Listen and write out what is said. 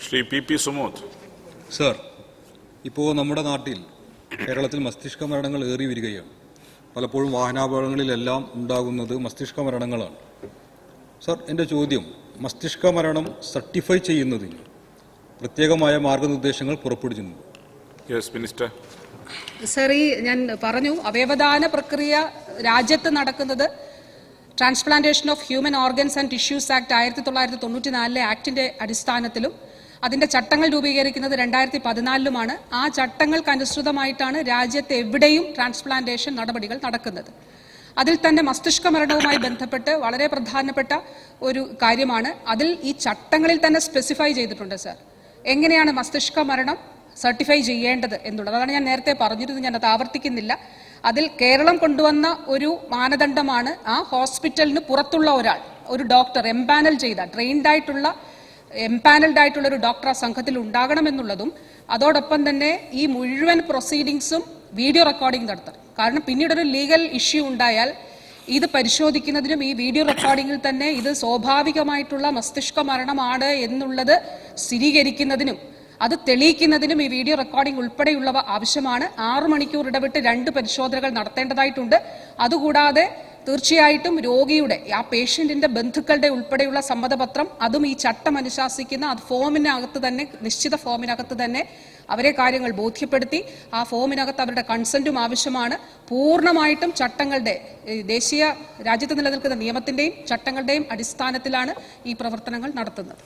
Shri P Sumod. Sir, ഇപ്പോൾ നമ്മുടെ നാട്ടിൽ കേരളത്തിൽ മസ്തിഷ്ക മരണങ്ങൾ ഏറി വരികയാണ്. പലപ്പോഴും വാഹനാപകടങ്ങളിലെല്ലാം ഉണ്ടാകുന്നത് മസ്തിഷ്ക മരണങ്ങളാണ്. സർ, എൻ്റെ ചോദ്യം, മസ്തിഷ്ക മരണം സർട്ടിഫൈ ചെയ്യുന്നതിന് പ്രത്യേകമായ മാർഗനിർദ്ദേശങ്ങൾ പുറപ്പെടുവിച്ചിട്ടുണ്ട്? Yes minister. സർ, ഞാൻ പറഞ്ഞു, അവയവദാന പ്രക്രിയ രാജ്യത്ത് നടക്കുന്നത് transplantation of human organs and tissues act 1994 ആക്ടിന്റെ അടിസ്ഥാനത്തിലും അതിന്റെ ചട്ടങ്ങൾ രൂപീകരിക്കുന്നത് 2014 ആ ചട്ടങ്ങൾക്കനുസൃതമായിട്ടാണ് രാജ്യത്ത് എവിടെയും ട്രാൻസ്പ്ലാന്റേഷൻ നടപടികൾ നടക്കുന്നത്. അതിൽ തന്നെ മസ്തിഷ്ക മരണവുമായി ബന്ധപ്പെട്ട് വളരെ പ്രധാനപ്പെട്ട ഒരു കാര്യമാണ്. അതിൽ ഈ ചട്ടങ്ങളിൽ തന്നെ സ്പെസിഫൈ ചെയ്തിട്ടുണ്ട് സർ, എങ്ങനെയാണ് മസ്തിഷ്ക മരണം സർട്ടിഫൈ ചെയ്യേണ്ടത് എന്നുള്ളത്. അതാണ് ഞാൻ നേരത്തെ പറഞ്ഞിരുന്നത്, ഞാനത് ആവർത്തിക്കുന്നില്ല. അതിൽ കേരളം കൊണ്ടുവന്ന ഒരു മാനദണ്ഡമാണ് ആ ഹോസ്പിറ്റലിന് പുറത്തുള്ള ഒരാൾ, ഒരു ഡോക്ടർ എംപാനൽഡ് ആയിട്ടുള്ള ഒരു ഡോക്ടർ ആ സംഘത്തിൽ ഉണ്ടാകണമെന്നുള്ളതും അതോടൊപ്പം തന്നെ ഈ മുഴുവൻ പ്രൊസീഡിങ്സും വീഡിയോ റെക്കോർഡിംഗ് നടത്തണം. കാരണം പിന്നീടൊരു ലീഗൽ ഇഷ്യൂ ഉണ്ടായാൽ ഇത് പരിശോധിക്കുന്നതിനും ഈ വീഡിയോ റെക്കോർഡിംഗിൽ തന്നെ ഇത് സ്വാഭാവികമായിട്ടുള്ള മസ്തിഷ്ക മരണമാണ് എന്നുള്ളത് സ്ഥിരീകരിക്കുന്നതിനും അത് തെളിയിക്കുന്നതിനും ഈ വീഡിയോ റെക്കോർഡിംഗ് ഉൾപ്പെടെയുള്ളവ ആവശ്യമാണ്. 6 മണിക്കൂർ ഇടവിട്ട് 2 പരിശോധനകൾ നടത്തേണ്ടതായിട്ടുണ്ട്. അതുകൂടാതെ തീർച്ചയായിട്ടും രോഗിയുടെ ആ പേഷ്യന്റിന്റെ ബന്ധുക്കളുടെ ഉൾപ്പെടെയുള്ള സമ്മതപത്രം അതും ഈ ചട്ടം അനുശാസിക്കുന്ന ഫോമിനകത്ത് തന്നെ, നിശ്ചിത ഫോമിനകത്ത് തന്നെ അവരെ കാര്യങ്ങൾ ബോധ്യപ്പെടുത്തി ആ ഫോമിനകത്ത് അവരുടെ കൺസെന്റും ആവശ്യമാണ്. പൂർണ്ണമായിട്ടും ചട്ടങ്ങളുടെ, രാജ്യത്ത് നിലനിൽക്കുന്ന നിയമത്തിന്റെയും ചട്ടങ്ങളുടെയും അടിസ്ഥാനത്തിലാണ് ഈ പ്രവർത്തനങ്ങൾ നടത്തുന്നത്.